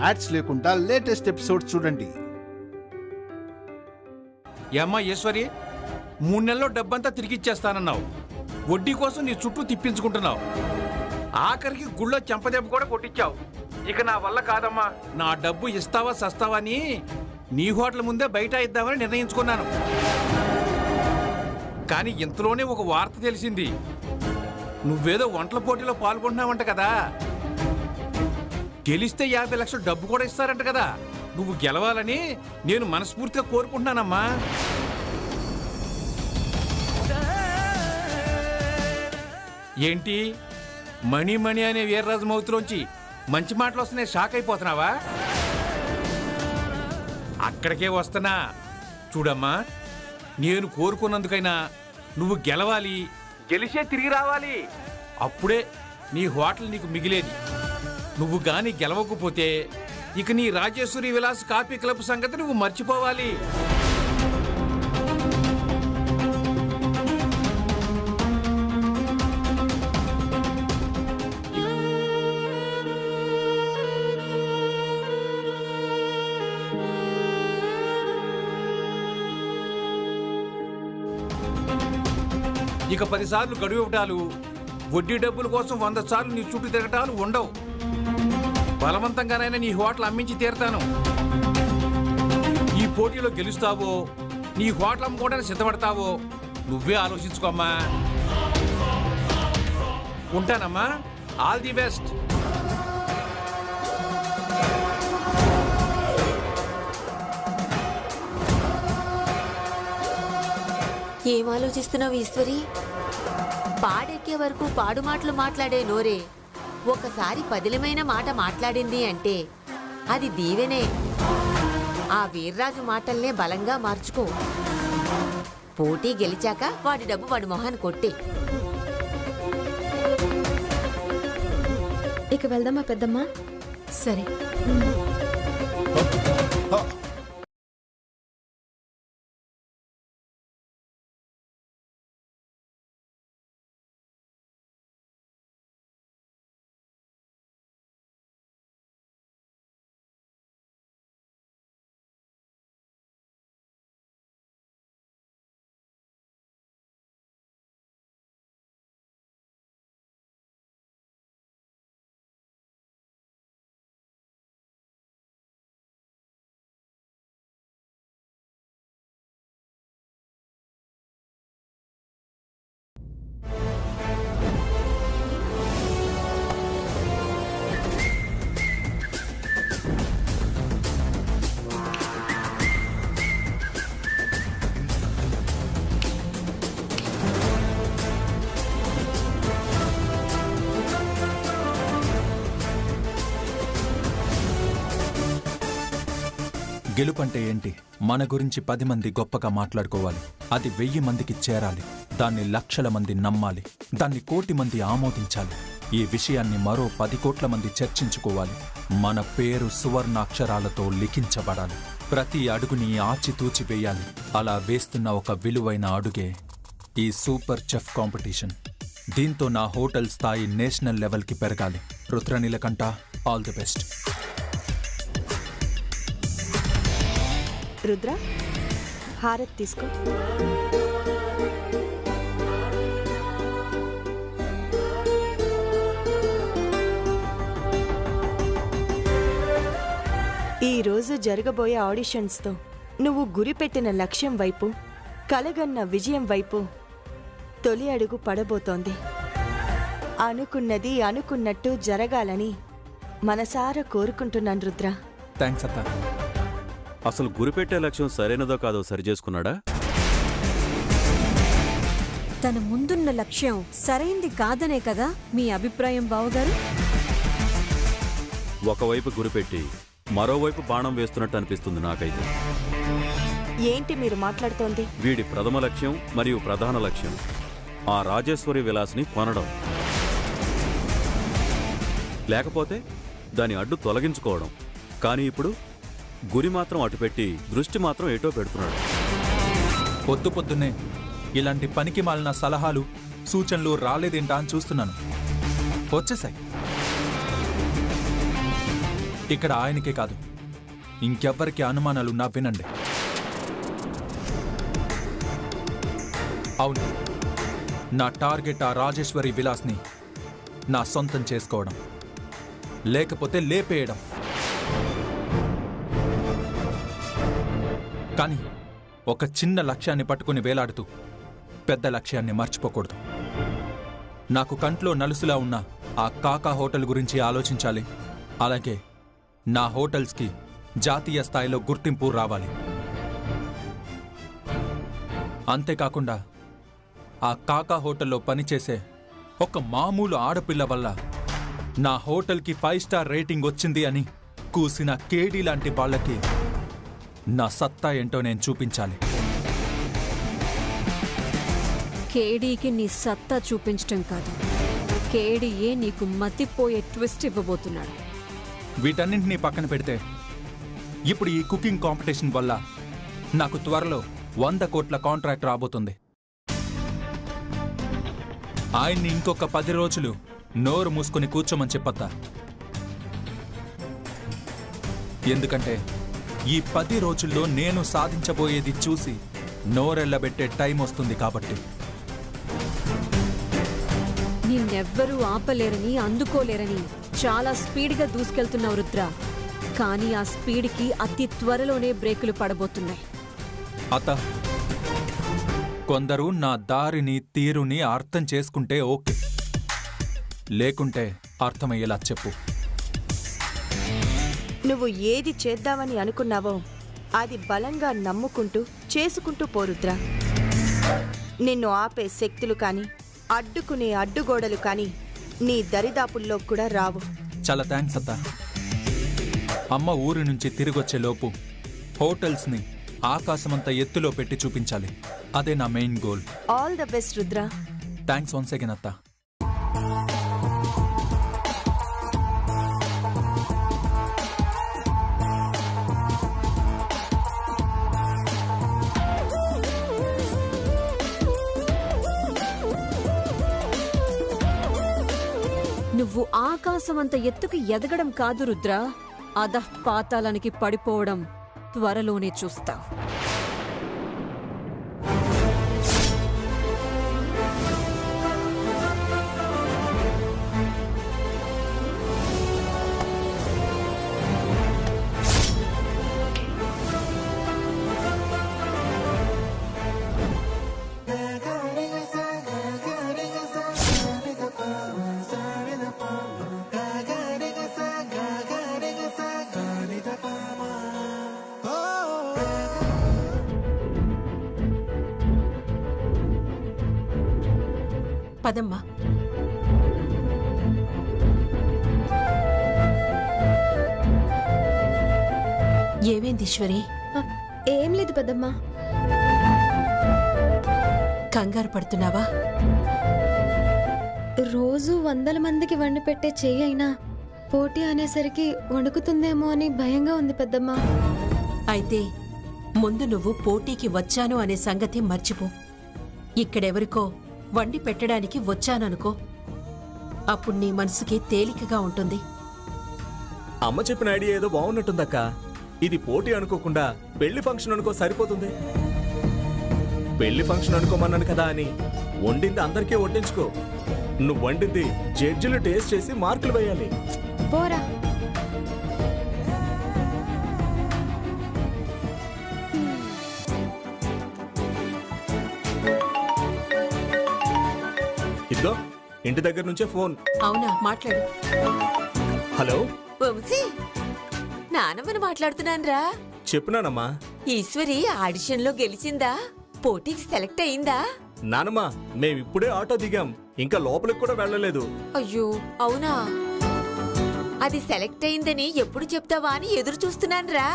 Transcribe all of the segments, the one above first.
Ads లేకుండా latest episode చూడండి. ఏమ్మా ఈశ్వరి, 3 నెలల్లో డబ్బంతా తిరిగిచ్చేస్తానన్నావు. వడ్డీ కోసం నీ చుట్టూ తిప్పించుకుంటున్నావు. ఆఖరికి గుళ్ళో చెంపదెబ్బ కూడా కొట్టించావు. ఇక నా వల్ల కాదమ్మా. నా డబ్బు ఇస్తావా సస్తావా అని నీ హోటల్ ముందే బయట ఇద్దామని నిర్ణయించుకున్నాను. కానీ ఇంతలోనే ఒక వార్త తెలిసింది. నువ్వేదో వంటల పోటీలో పాల్గొంటున్నావంట కదా. గెలిస్తే 50 లక్షలు డబ్బు కూడా ఇస్తారంట కదా. నువ్వు గెలవాలని నేను మనస్ఫూర్తిగా కోరుకుంటున్నానమ్మా. ఏంటి మణి మణి అనే వీర్రాజు మౌతులోంచి మంచి మాటలు వస్తున్నాయి, షాక్ అయిపోతున్నావా? అక్కడికే వస్తున్నా. చూడమ్మా, నేను కోరుకున్నందుకైనా నువ్వు గెలవాలి, గెలిచే తిరిగి రావాలి. అప్పుడే నీ హోటల్ నీకు మిగిలేది. నువ్వు గాని గెలవకపోతే ఇక నీ రాజేశ్వరి విలాస్ కాఫీ క్లబ్ సంగతి నువ్వు మర్చిపోవాలి. ఇక 10 సార్లు గడువు ఇవ్వటాలు, వడ్డీ డబ్బుల కోసం 100 సార్లు నీ చుట్టూ తిరగటాలు ఉండవు. బలవంతంగానైనా నీ హోటల్ అమ్మించి తీరుతాను. ఈ పోటీలో గెలుస్తావో, నీ హోటల్ అమ్ముకోవడానికి సిద్ధపడతావో నువ్వే ఆలోచించుకోమ్మా. ఉంటానమ్మా. All the best. ఏం ఆలోచిస్తున్నావు ఈశ్వరి? పాడెక్కే వరకు పాడు మాటలు మాట్లాడే నోరే ఒకసారి పదిలమైన మాట మాట్లాడింది అంటే అది దీవెనే. ఆ వీర్రాజు మాటల్నే బలంగా మార్చుకో. పోటీ గెలిచాక వాడి డబ్బు వాడి మొహాన్ని కొట్టి. ఇక వెళ్దామా పెద్దమ్మా? సరే. గెలుపంటే ఏంటి? మన గురించి 10 మంది గొప్పగా మాట్లాడుకోవాలి. అది 1000 మందికి చేరాలి. దాన్ని లక్షల మంది నమ్మాలి. దాన్ని 1 కోటి మంది ఆమోదించాలి. ఈ విషయాన్ని మరో 10 కోట్ల మంది చర్చించుకోవాలి. మన పేరు సువర్ణాక్షరాలతో లిఖించబడాలి. ప్రతి అడుగుని ఆచితూచి వేయాలి. అలా వేస్తున్న ఒక విలువైన అడుగే ఈ సూపర్ చెఫ్ కాంపిటీషన్. దీంతో నా హోటల్ స్థాయి నేషనల్ లెవెల్కి పెరగాలి. రుద్రనీలకంఠ, ఆల్ ది బెస్ట్. రుద్ర, హారత్ తీసుకో. ఈరోజు జరగబోయే ఆడిషన్స్తో నువ్వు గురిపెట్టిన లక్ష్యం వైపు, కలగన్న విజయం వైపు తొలి అడుగు పడబోతోంది. అనుకున్నది అనుకున్నట్టు జరగాలని మనసారా కోరుకుంటున్నాను రుద్ర. థ్యాంక్స్ అత్త. అసలు గురిపెట్టే లక్ష్యం సరైనదో కాదో సరిచేసుకున్నాడా? తన ముందున్న లక్ష్యం సరైంది కాదనే కదా మీ అభిప్రాయం బావగారు? ఒకవైపు గురిపెట్టి మరోవైపు బాణం వేస్తున్నట్టు అనిపిస్తుంది నాకైతే. ఏంటి మీరు మాట్లాడుతోంది? వీడి ప్రథమ లక్ష్యం మరియు ప్రధాన లక్ష్యం ఆ రాజేశ్వరి విలాస్ని కొనడం, లేకపోతే దాని అడ్డు తొలగించుకోవడం. కానీ ఇప్పుడు గురి మాత్రం అటుపెట్టి దృష్టి మాత్రం ఏటో పెడుతున్నాడు. పొద్దు పొద్దున్నే ఇలాంటి పనికి మాలిన సలహాలు, సూచనలు రాలేదేంటా అని చూస్తున్నాను. వచ్చేసాయి. ఇక్కడ ఆయనకే కాదు, ఇంకెవ్వరికి అనుమానాలున్నా వినండి. అవును, నా టార్గెట్ ఆ రాజేశ్వరి విలాస్ని నా సొంతం చేసుకోవడం, లేకపోతే లేపేయడం. కానీ ఒక చిన్న లక్ష్యాన్ని పట్టుకుని వేలాడుతూ పెద్ద లక్ష్యాన్ని మర్చిపోకూడదు. నాకు కంట్లో నలుసులా ఉన్న ఆ కాకా హోటల్ గురించి ఆలోచించాలి. అలాగే నా హోటల్స్కి జాతీయ స్థాయిలో గుర్తింపు రావాలి. అంతేకాకుండా ఆ కాకా హోటల్లో పనిచేసే ఒక మామూలు ఆడపిల్ల వల్ల నా హోటల్కి 5 స్టార్ రేటింగ్ వచ్చింది అని కూసిన కేడీ లాంటి వాళ్ళకి నా సత్తా ఏంటో నేను చూపించాలి. కేడీకి నీ సత్తా చూపించటం కాదు, కేడీయే నీకు మతిపోయే ట్విస్ట్ ఇవ్వబోతున్నాడు. వీటన్నింటినీ పక్కన పెడితే ఇప్పుడు ఈ కుకింగ్ కాంపిటీషన్ వల్ల నాకు త్వరలో 100 కోట్ల కాంట్రాక్ట్ రాబోతుంది. ఆయన్ని ఇంకొక 10 రోజులు నోరు మూసుకొని కూర్చోమని చెప్పొద్దా? ఎందుకంటే ఈ 10 రోజుల్లో నేను సాధించబోయేది చూసి నోరెళ్లబెట్టే టైం వస్తుంది కాబట్టి. నిన్నెవ్వరూ ఆపలేరని, అందుకోలేరని చాలా స్పీడ్గా దూసుకెళ్తున్నావు రుద్ర. కానీ ఆ స్పీడ్కి అతి త్వరలోనే బ్రేకులు పడబోతున్నాయి. అత్త, కొందరు నా దారిని తీరుని అర్థం చేసుకుంటే ఓకే, లేకుంటే అర్థమయ్యేలా చెప్పు. నువ్వు ఏది చేద్దామని అనుకున్నావో అది బలంగా నమ్ముకుంటూ చేసుకుంటూ పోరుద్రా. నిన్ను ఆపే శక్తులు కానీ అడ్డుకునే అడ్డుగోడలు కానీ నీ దరిదాపుల్లో కూడా రావు. చాలా థ్యాంక్స్ అత్త. అమ్మ ఊరి నుంచి తిరిగొచ్చేలోపు హోటల్స్ని ఆకాశమంత ఎత్తులో పెట్టి చూపించాలి. అదే నా main goal. All the best Rudra. Thanks once again అత్త. నువ్వు ఆకాశమంత ఎత్తుకు ఎదగడం కాదు రుద్ర, అధః పాతాళానికి పడిపోవడం త్వరలోనే చూస్తావు. పదమ్మా. ఏమైంది ఈశ్వరి? ఏం లేదు పెద్దమ్మా. కంగారు పడుతున్నావా? రోజు 100 మందికి వండి పెట్టే చెయ్యి అయినా పోటీ అనేసరికి వణుకుతుందేమో అని భయంగా ఉంది పెద్దమ్మా. అయితే ముందు నువ్వు పోటీకి వచ్చాను అనే సంగతి మర్చిపో. ఇక్కడెవరికో వండి పెట్టడానికి వచ్చాననుకో, అప్పుడు నీ మనసుకి తేలికగా ఉంటుంది. అమ్మ చెప్పిన ఐడియా ఏదో బాగున్నట్టుందక్క. ఇది పోటీ అనుకోకుండా పెళ్లి ఫంక్షన్ అనుకో సరిపోతుంది. పెళ్లి ఫంక్షన్ అనుకోమన్నాను కదా అని వండింది అందరికీ వడ్డించుకో. నువ్వు వండింది జడ్జిలు టేస్ట్ చేసి మార్కులు వేయాలి. పోరా. ఇదిగో ఇంటి దగ్గర నుంచే ఫోన్. అవునా, మాట్లాడు. హలో వంశీ, నానమ్మని మాట్లాడుతున్నానురా. చెప్పునానమ్మా. ఈశ్వరి ఆడిషన్ లో గెలిచిందా? పోటీకి సెలెక్ట్ అయిందా? నానమ్మా, మేమిప్పుడే ఆటో దిగాం, ఇంకా లోపలికి కూడా వెళ్ళలేదు. అయ్యో అవునా? అది సెలెక్ట్ అయిందని ఎప్పుడు చెప్తావా అని ఎదురు చూస్తున్నానురా.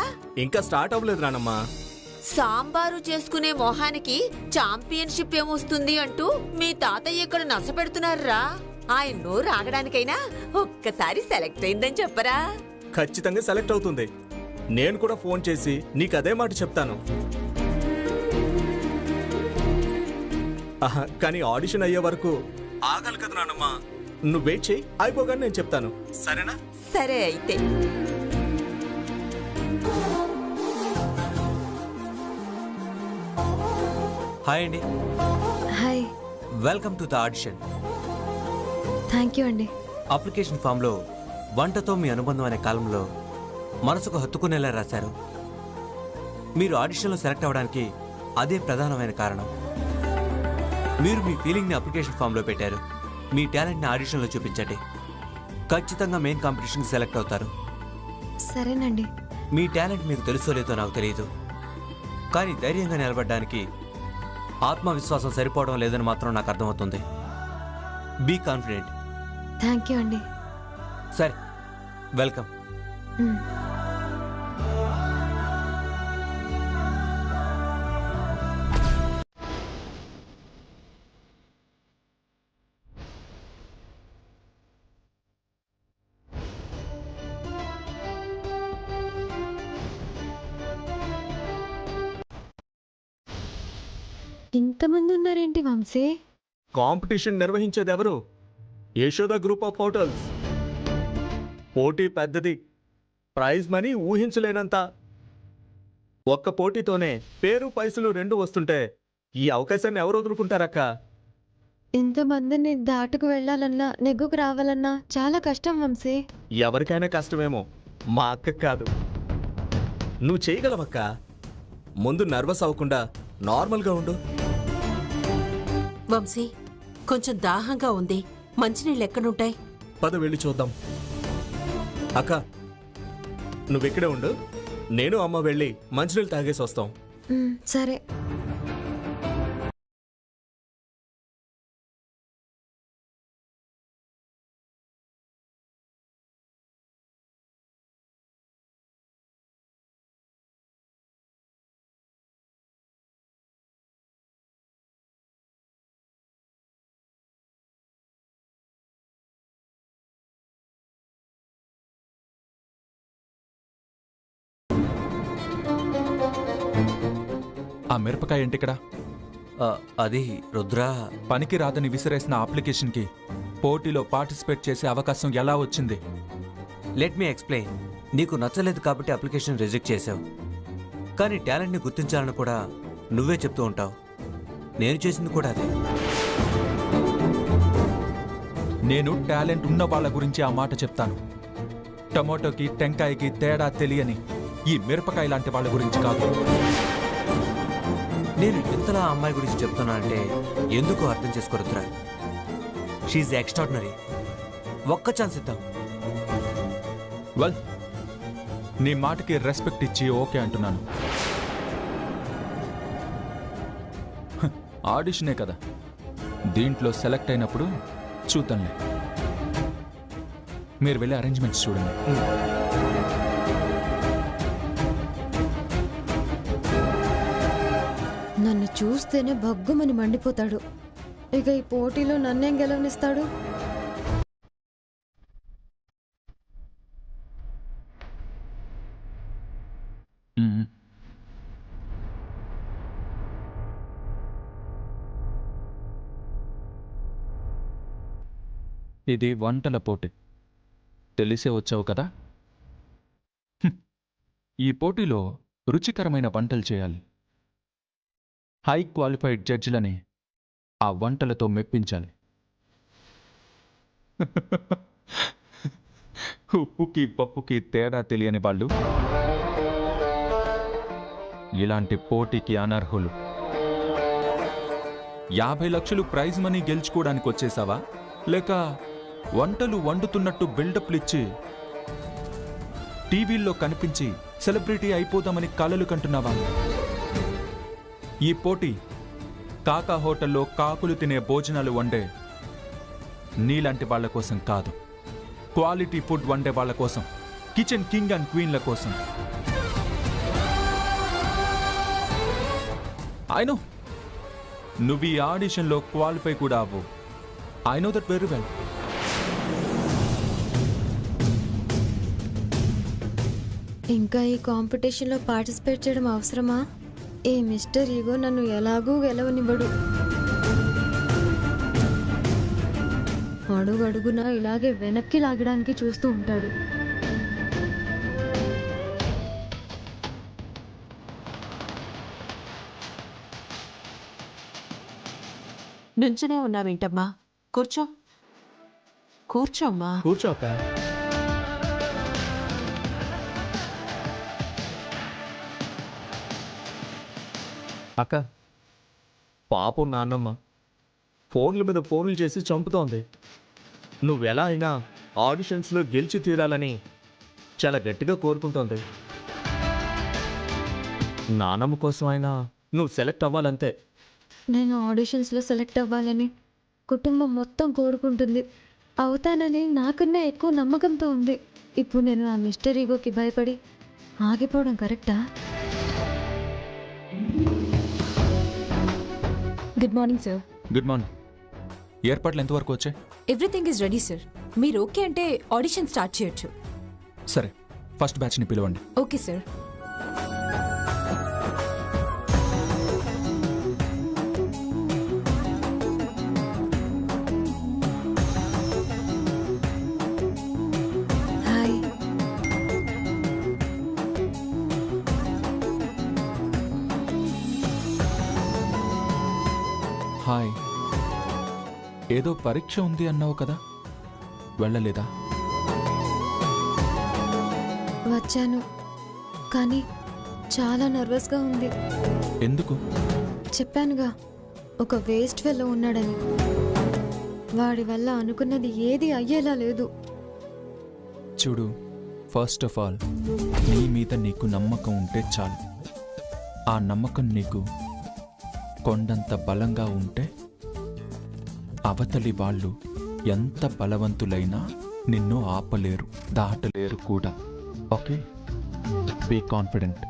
ఇంకా స్టార్ట్ అవ్వలేదు నానమ్మా. సాంబారు చేసుకునే మొహానికి ఛాంపియన్షిప్ ఏమొస్తుంది అంటూ మీ తాతయ్య ఇక్కడ నస పెడుతున్నారా. ఆయన నోరు ఆగడానికైనా ఒక్కసారి సెలెక్ట్ అయిందని చెప్పరా. ఖచ్చితంగా సెలెక్ట్ అవుతుంది. నేను కూడా ఫోన్ చేసి నీకు అదే మాట చెప్తాను. కానీ ఆడిషన్ అయ్యే వరకు ఆగాలి కదా నానమ్మా. నువ్వు వెయిట్ చేయి, అయిపోగానే నేను చెప్తాను. సరేనా? సరే అయితే. హాయ్ అండి. Hi. Welcome to the audition. Thank you అండి. అప్లికేషన్ ఫామ్లో వంటతో మీ అనుబంధం అనే కాలంలో మనసుకు హత్తుకునేలా రాశారు. మీరు ఆడిషన్లో సెలెక్ట్ అవ్వడానికి అదే ప్రధానమైన కారణం. మీరు మీ ఫీలింగ్ని అప్లికేషన్ ఫామ్లో పెట్టారు. మీ టాలెంట్ని ఆడిషన్లో చూపించండి. ఖచ్చితంగా మెయిన్ కాంపిటీషన్కి సెలెక్ట్ అవుతారు. సరేనండి. మీ టాలెంట్ మీకు తెలుసో లేదో నాకు తెలియదు, కానీ ధైర్యంగా నిలబడడానికి ఆత్మవిశ్వాసం సరిపోవడం లేదని మాత్రం నాకు అర్థమవుతుంది. Be confident. థ్యాంక్ యూ అండి. సరే, వెల్కమ్. ఇంతమంది ఉన్నారేంటి వంశీ? కాంపిటీషన్ నిర్వహించేది ఎవరు? Yashoda group of hotels. పోటీ పెద్దది, ప్రైజ్ మనీ ఊహించలేనంత. ఒక్క పోటీతోనే పేరు పైసలు 2 వస్తుంటే ఈ అవకాశాన్ని ఎవరు వదులుకుంటారక్క? ఇంతమందిని దాటుకు వెళ్ళాలన్నా, నెగ్గుకు రావాలన్నా చాలా కష్టం వంశీ. ఎవరికైనా కష్టమేమో, మా అక్కకు కాదు. నువ్వు చేయగలవక్క. ముందు నర్వస్ అవ్వకుండా నార్మల్గా ఉండు. వంశీ, కొంచెం దాహంగా ఉంది. మంచినీళ్ళు ఎక్కడుంటాయి? పద వెళ్ళి చూద్దాం. అక్క, నువ్వెక్కడే ఉండు, నేను అమ్మ వెళ్ళి మంచినీళ్ళు తాగేసి వస్తాం. సరే. ఆ మిరపకాయ ఏంటిక్కడ? అది రుద్రా పనికి రాదని విసిరేసిన అప్లికేషన్కి పోటీలో పార్టిసిపేట్ చేసే అవకాశం ఎలా వచ్చింది? Let me explain. నీకు నచ్చలేదు కాబట్టి అప్లికేషన్ రిజెక్ట్ చేసావు, కానీ టాలెంట్ని గుర్తించాలని కూడా నువ్వే చెప్తూ ఉంటావు. నేను చేసింది కూడా అదే. నేను టాలెంట్ ఉన్న వాళ్ళ గురించి ఆ మాట చెప్తాను. టమోటోకి టెంకాయకి తేడా తెలియని ఈ మిరపకాయ లాంటి వాళ్ళ గురించి కాదు. నేను ఇంతలా అమ్మాయి గురించి చెప్తున్నానంటే ఎందుకు అర్థం చేసుకోరుద్రా. She's extraordinary. ఒక్క ఛాన్స్ ఇద్దాం. వెల్, నీ మాటకి రెస్పెక్ట్ ఇచ్చి ఓకే అంటున్నాను. ఆడిషనే కదా, దీంట్లో సెలెక్ట్ అయినప్పుడు చూద్దాంలే. మీరు వెళ్ళి అరేంజ్మెంట్స్ చూడండి. నన్ను చూస్తేనే భగ్గుమని మండిపోతాడు. ఇక ఈ పోటీలో నన్నేం గెలవనిస్తాడు? ఇది వంటల పోటీ, తెలిసే వచ్చావు కదా. ఈ పోటీలో రుచికరమైన వంటలు చేయాలి. హై క్వాలిఫైడ్ జడ్జిలని ఆ వంటలతో మెప్పించాలి. ఉప్పుకి పప్పుకి తేడా తెలియని వాళ్ళు ఇలాంటి పోటీకి అనర్హులు. 50 లక్షలు ప్రైజ్ మనీ గెలుచుకోవడానికి వచ్చేసావా, లేక వంటలు వండుతున్నట్టు బిల్డప్లు ఇచ్చి టీవీల్లో కనిపించి సెలబ్రిటీ అయిపోదామని కలలు కంటున్నావా? ఈ పోటీ కాకా హోటల్లో కాకులు తినే భోజనాలు వండే నీలాంటి వాళ్ల కోసం కాదు, క్వాలిటీ ఫుడ్ వండే వాళ్ల కోసం, కిచెన్ కింగ్ అండ్ క్వీన్ల కోసం. ఐ నో నువ్వు ఈ ఆడిషన్లో క్వాలిఫై కూడా అవ్వు. I know that very well. ఇంకా ఈ కాంపిటీషన్లో పార్టిసిపేట్ చేయడం అవసరమా? ఈ మిస్టర్ ఈగో నన్ను ఎలాగూ గెలవనివ్వడు. అడుగడుగునా ఇలాగే వెనక్కి లాగడానికి చూస్తూ ఉంటాడు. నుంచునే ఉన్నావేంటమ్మా? కూర్చో. కూర్చోమ్మా. కూర్చో అక్క. అక్క, పాపం నాన్నమ్మ ఫోన్ల మీద ఫోన్లు చేసి చంపుతోంది. నువ్వెలా అయినా ఆడిషన్స్లో గెలిచి తీరాలని చాలా గట్టిగా కోరుకుంటోంది. నానమ్మ కోసం అయినా నువ్వు సెలెక్ట్ అవ్వాలంతే. నేను ఆడిషన్స్లో సెలెక్ట్ అవ్వాలని కుటుంబం మొత్తం కోరుకుంటుంది. అవుతానని నాకన్నా ఎక్కువ నమ్మకంతో ఉంది. ఇప్పుడు నేను ఆ మిస్టర్ ఈగోకి భయపడి ఆగిపోవడం కరెక్టా? Good morning sir. Good morning. ఏర్పాట్లు ఎంతవరకు వచ్చాయి? Everything is ready sir. మీరు ఓకే అంటే ఆడిషన్ స్టార్ట్ చేయొచ్చు. సరే, ఫస్ట్ బ్యాచ్ని పిలవండి. Okay sir. హాయ్. హాయ్. ఏదో పరీక్ష ఉంది అన్నావు కదా, వెళ్ళలేదా? వచ్చాను, కానీ చాలా నర్వస్గా ఉంది. ఎందుకు? చెప్పానుగా, ఒక వేస్ట్ ఫెలో ఉన్నాడని. వాడి వల్ల అనుకున్నది ఏది అయ్యేలా లేదు. చూడు, ఫస్ట్ ఆఫ్ ఆల్ నీ మీద నీకు నమ్మకం ఉంటే చాలు. ఆ నమ్మకం నీకు కొండంత బలంగా ఉంటే అవతలి వాళ్ళు ఎంత బలవంతులైనా నిన్ను ఆపలేరు, దాటలేరు కూడా. Okay, be confident.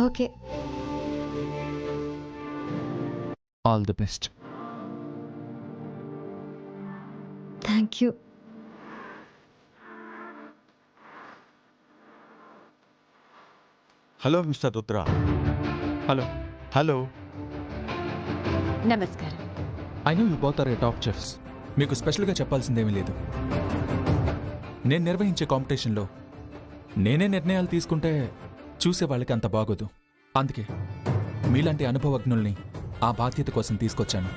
Okay. All the best. Thank you. Hello Mister Rudra. Hello. Hello. నమస్కారం. I know you both are a top chefs. మీకు స్పెషల్గా చెప్పాల్సిందేమీ లేదు. నేను నిర్వహించే కాంపిటీషన్లో నేనే నిర్ణయాలు తీసుకుంటే చూసే వాళ్ళకి అంత బాగోదు. అందుకే మీలాంటి అనుభవజ్ఞుల్ని ఆ బాధ్యత కోసం తీసుకొచ్చాను.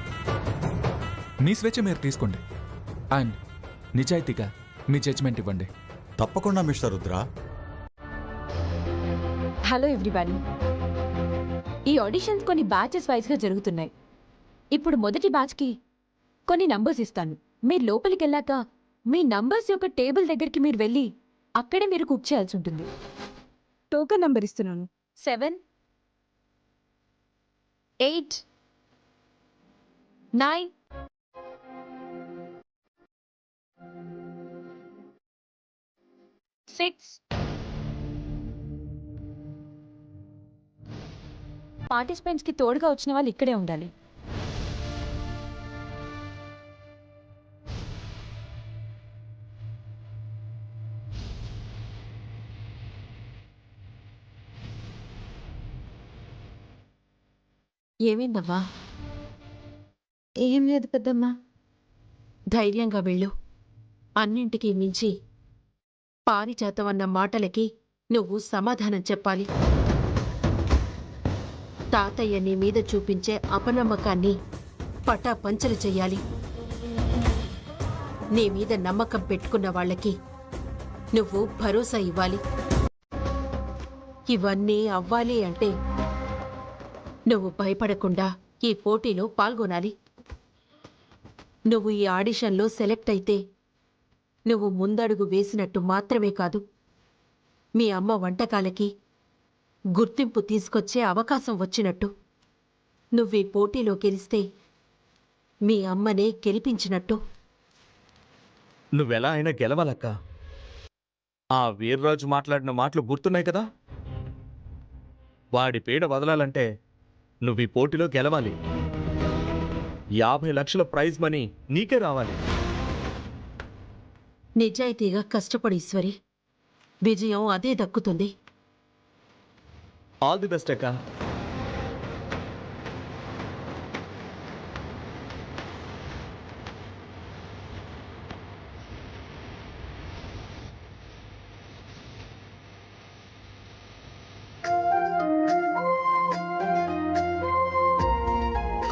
మీ స్వేచ్ఛ మీరు తీసుకోండి అండ్ నిజాయితీగా మీ జడ్జ్మెంట్ ఇవ్వండి. తప్పకుండా మిస్టర్ రుద్ర. Hello everybody. ఈ ఆడిషన్స్ కొన్ని బ్యాచెస్ వైజ్గా జరుగుతున్నాయి. ఇప్పుడు మొదటి బ్యాచ్కి కొన్ని నంబర్స్ ఇస్తాను. మీరు లోపలికి వెళ్ళాక మీ నంబర్స్ యొక్క టేబుల్ దగ్గరికి మీరు వెళ్ళి అక్కడే మీరు కుక్ చేయాల్సి ఉంటుంది. టోకెన్ నంబర్ ఇస్తున్నాను. 7, 8, 9, 6. పార్టిసిపెంట్స్కి తోడుగా వచ్చిన వాళ్ళు ఇక్కడే ఉండాలి. ఏమైందవ్వా? ఏం లేదు పెద్దమ్మా. ధైర్యంగా వెళ్ళు. అన్నింటికీ మించి పారిజాతం అన్న మాటలకి నువ్వు సమాధానం చెప్పాలి. తాతయ్య నీ మీద చూపించే అపనమ్మకాన్ని పటాపంచలు చెయ్యాలి. నీ మీద నమ్మకం పెట్టుకున్న వాళ్ళకి నువ్వు భరోసా ఇవ్వాలి. ఇవన్నీ అవ్వాలి అంటే నువ్వు భయపడకుండా ఈ పోటీలో పాల్గొనాలి. నువ్వు ఈ ఆడిషన్లో సెలెక్ట్ అయితే నువ్వు ముందడుగు వేసినట్టు మాత్రమే కాదు, మీ అమ్మ వంటకాలకి గుర్తింపు తీసుకొచ్చే అవకాశం వచ్చినట్టు. నువ్వు ఈ పోటీలో గెలిస్తే మీ అమ్మనే గెలిపించినట్టు. నువ్వెలా అయినా గెలవాలక్క. ఆ వీర్రాజు మాట్లాడిన మాటలు గుర్తున్నాయి కదా. వాడి పీడ వదలాలంటే నువ్వు ఈ పోటీలో గెలవాలి. 50 లక్షల ప్రైజ్ మనీ నీకే రావాలి. నిజాయితీగా కష్టపడి ఈశ్వరి, విజయం అదే దక్కుతుంది. ఆల్ ది బెస్ట్ అక్క.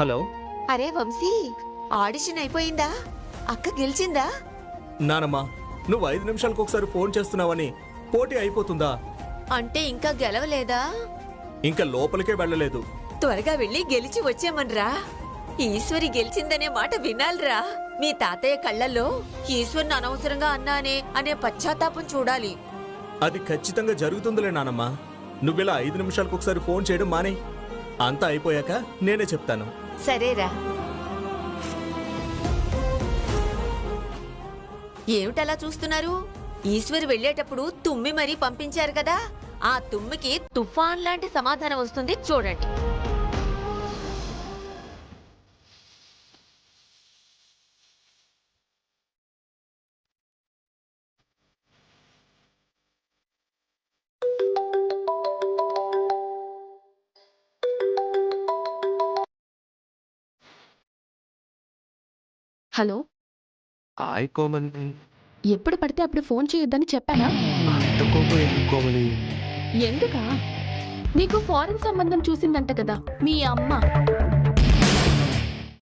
హలో. అరే వంశీ, ఆడిషన్ అయిపోయిందా? అక్క గెలిచిందా? నానమ్మా, నువ్వు 5 నిమిషాలకు ఒకసారి ఫోన్ చేస్తున్నావని పోటీ అయిపోతుందా? అంటే ఇంకా గెలవలేదా? ఇంకా లోపలికే వెళ్ళలేదు. త్వరగా వెళ్ళి గెలిచి వచ్చామన్రా. ఈశ్వరి గెలిచిందనే మాట వినాలిరా. మీ తాతయ్య కళ్ళల్లో ఈశ్వరిని అనవసరంగా అన్నానే అనే పశ్చాత్తాపం చూడాలి. అది ఖచ్చితంగా జరుగుతుందిలే నానమ్మా. నువ్విలా 5 నిమిషాలకు ఒకసారి ఫోన్ చేయడం మానే. అంతా అయిపోయాక నేనే చెప్తాను. సరేరా. ఏమిటలా చూస్తున్నారు? ఈశ్వరి వెళ్ళేటప్పుడు తుమ్మి మరీ పంపించారు కదా, ఆ తుమ్మికి తుఫాన్ లాంటి సమాధానం వస్తుంది చూడండి. Hello, hi Komali. ఎప్పుడు పడితే అప్పుడు ఫోన్ చేయొద్దని చెప్పానా? కోమలి, ఎందుకా? నీకు ఫారెన్ సంబంధం చూసిందంట కదా మీ అమ్మ.